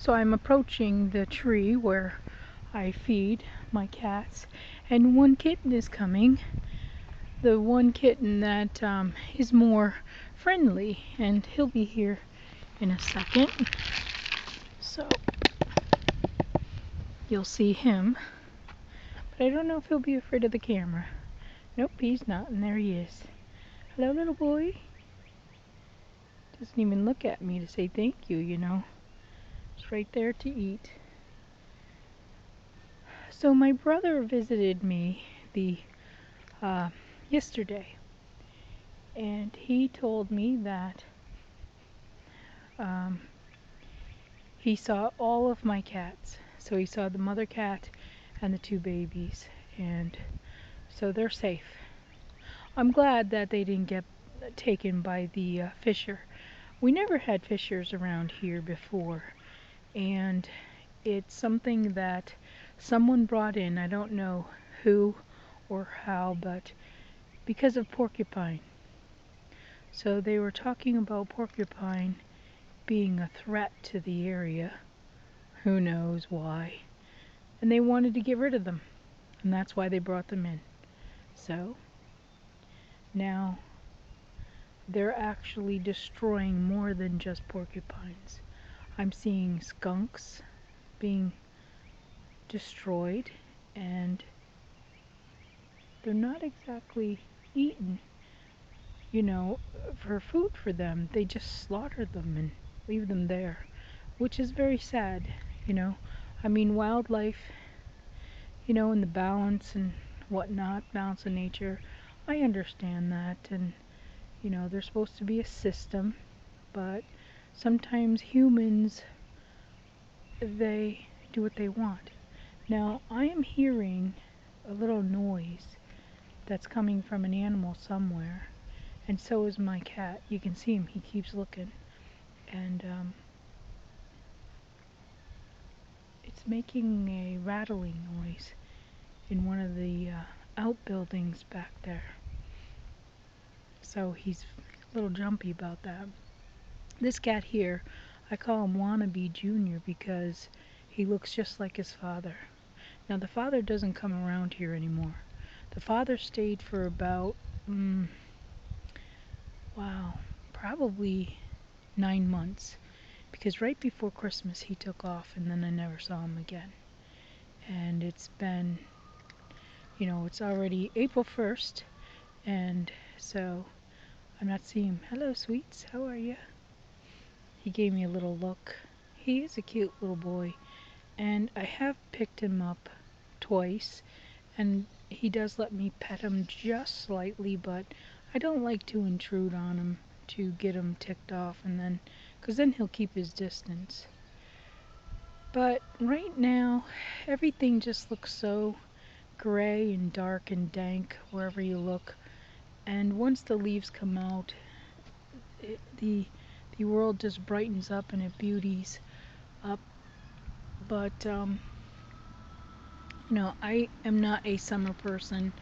So I'm approaching the tree where I feed my cats, and one kitten is coming. The one kitten that is more friendly, and he'll be here in a second. So you'll see him, but I don't know if he'll be afraid of the camera. Nope, he's not, and there he is. Hello, little boy. Doesn't even look at me to say thank you, you know. It's right there to eat. So my brother visited me yesterday, and he told me that um, he saw all of my cats. So he saw the mother cat and the two babies, and so they're safe. I'm glad that they didn't get taken by the fisher. We never had fishers around here before, and it's something that someone brought in. I don't know who or how, but because of porcupine. So they were talking about porcupine being a threat to the area. Who knows why? And they wanted to get rid of them, and that's why they brought them in. So now they're actually destroying more than just porcupines. I'm seeing skunks being destroyed, and they're not exactly eaten, you know, for food for them. They just slaughter them and leave them there, which is very sad, you know. I mean, wildlife, you know, and the balance and whatnot, balance of nature, I understand that, and, you know, there's supposed to be a system, but sometimes humans, they do what they want. Now, I am hearing a little noise that's coming from an animal somewhere, and so is my cat. You can see him, he keeps looking, and it's making a rattling noise in one of the outbuildings back there. So he's a little jumpy about that. This cat here, I call him Wannabe Junior because he looks just like his father. Now the father doesn't come around here anymore. The father stayed for about, wow, probably 9 months, because right before Christmas he took off, and then I never saw him again. And it's been, you know, it's already April 1st, and so I'm not seeing him. Hello, sweets, how are you? He gave me a little look. He is a cute little boy, and I have picked him up twice, and he does let me pet him just slightly, but I don't like to intrude on him to get him ticked off, and then, because then he'll keep his distance. But right now, everything just looks so gray and dark and dank wherever you look, and once the leaves come out, the world just brightens up and it beauties up. But you know, I am not a summer person.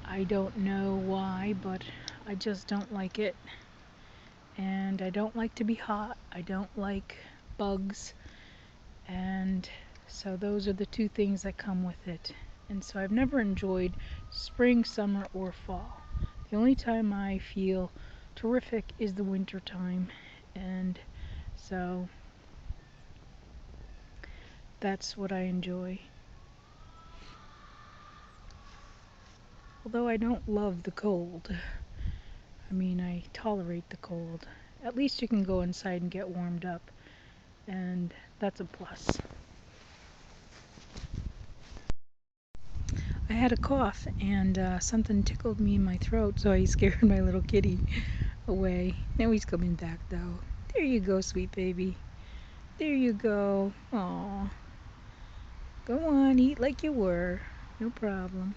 I don't know why, but I just don't like it. And I don't like to be hot. I don't like bugs. And so those are the two things that come with it. And so I've never enjoyed spring, summer, or fall. The only time I feel terrific is the winter time. And so that's what I enjoy. Although I don't love the cold. I mean, I tolerate the cold. At least you can go inside and get warmed up, and that's a plus. I had a cough, and something tickled me in my throat, so I scared my little kitty away. Now he's coming back, though. There you go, sweet baby. There you go. Aw. Go on, eat like you were. No problem.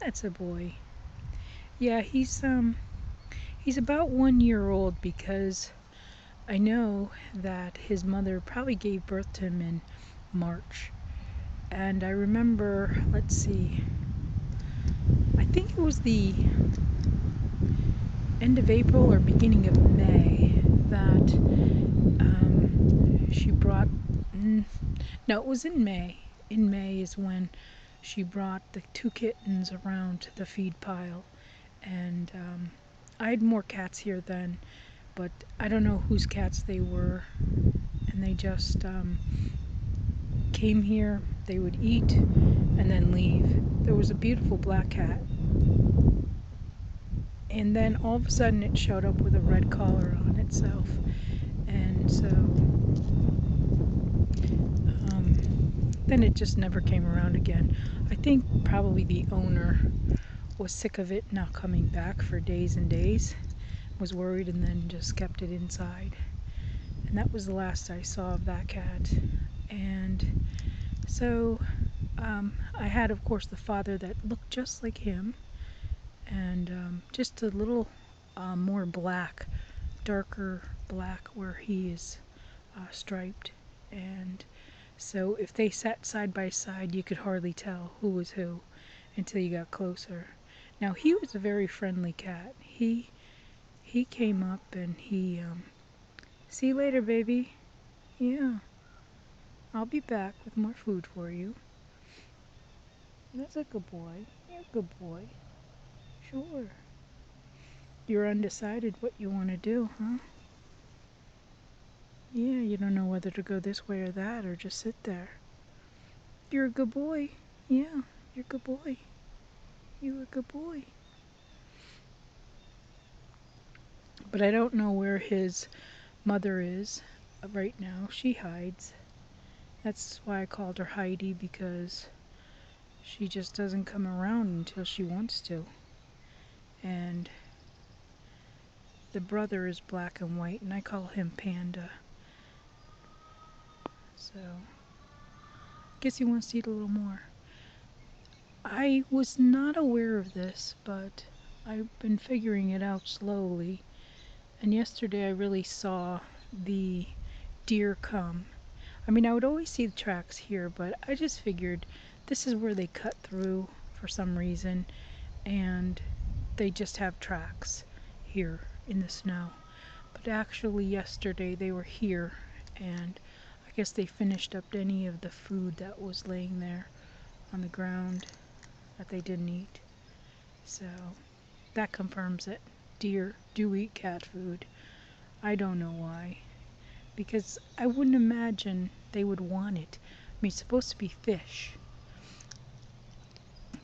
That's a boy. Yeah, he's about 1 year old, because I know that his mother probably gave birth to him in March. And I remember, let's see, I think it was the end of April or beginning of May that she brought, mm, no, it was in May. In May is when she brought the two kittens around to the feed pile. And I had more cats here then, but I don't know whose cats they were. And they just came here, they would eat, and then leave. There was a beautiful black cat. And then all of a sudden it showed up with a red collar on itself. And so then it just never came around again. I think probably the owner was sick of it not coming back for days and days, was worried, and then just kept it inside. And that was the last I saw of that cat. And so I had, of course, the father that looked just like him, and just a little more black, darker black where he is striped. And so if they sat side by side, you could hardly tell who was who until you got closer. Now he was a very friendly cat. He came up and he see you later, baby. Yeah, I'll be back with more food for you. That's a good boy. You're a good boy. Sure. You're undecided what you want to do, huh? Yeah, you don't know whether to go this way or that or just sit there. You're a good boy. Yeah, you're a good boy. You're a good boy. But I don't know where his mother is right now. She hides. That's why I called her Heidi, because she just doesn't come around until she wants to. And the brother is black and white, and I call him Panda. So, guess he wants to eat a little more. I was not aware of this, but I've been figuring it out slowly. And yesterday I really saw the deer come. I mean, I would always see the tracks here, but I just figured this is where they cut through for some reason, and they just have tracks here in the snow. But actually yesterday they were here, and I guess they finished up any of the food that was laying there on the ground that they didn't eat. So that confirms it. Deer do eat cat food. I don't know why, because I wouldn't imagine they would want it. I mean, it's supposed to be fish.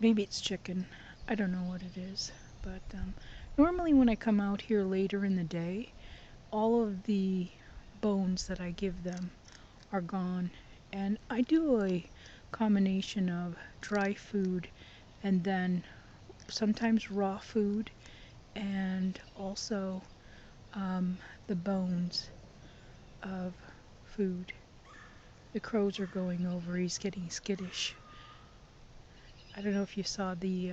Maybe it's chicken. I don't know what it is. But normally when I come out here later in the day, all of the bones that I give them are gone. And I do a combination of dry food and then sometimes raw food, and also the bones of food. The crows are going over. He's getting skittish. I don't know if you saw the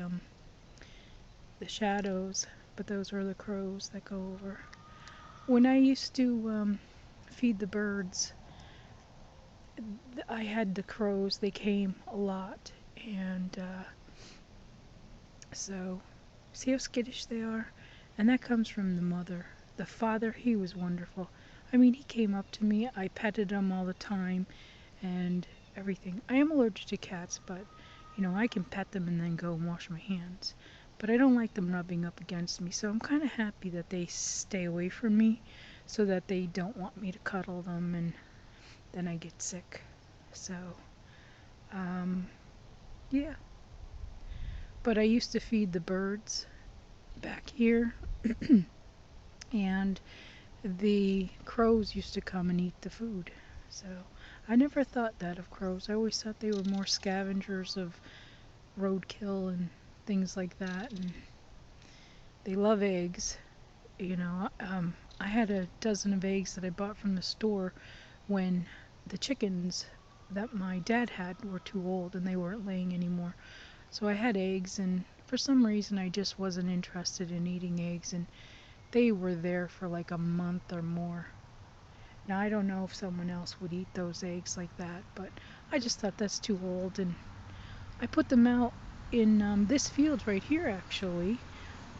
shadows, but those are the crows that go over. When I used to feed the birds, I had the crows. They came a lot, and so see how skittish they are? And that comes from the mother. The father, he was wonderful. I mean, he came up to me. I petted him all the time and everything. I am allergic to cats, but I can pet them and then go and wash my hands. But I don't like them rubbing up against me, so I'm kind of happy that they stay away from me so that they don't want me to cuddle them and then I get sick. So, yeah. But I used to feed the birds back here, and the crows used to come and eat the food. So I never thought that of crows. I always thought they were more scavengers of roadkill and things like that. And they love eggs. I had a dozen of eggs that I bought from the store when the chickens that my dad had were too old and they weren't laying anymore. So I had eggs, and for some reason I just wasn't interested in eating eggs, and they were there for like a month or more. Now I don't know if someone else would eat those eggs like that, but I just thought that's too old, and I put them out in this field right here, actually,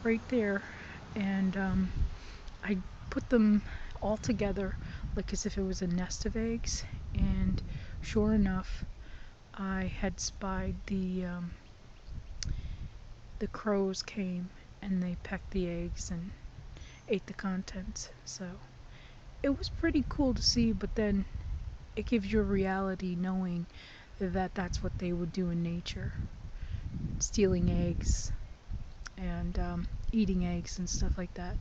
right there, and I put them all together like as if it was a nest of eggs. And sure enough, I had spied the crows came and they pecked the eggs and ate the contents. So it was pretty cool to see, but then it gives you a reality knowing that that's what they would do in nature, stealing eggs and eating eggs and stuff like that.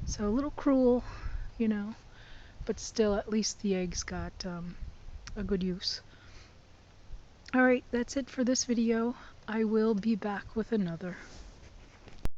So a little cruel, you know, but still at least the eggs got a good use. Alright, that's it for this video. I will be back with another.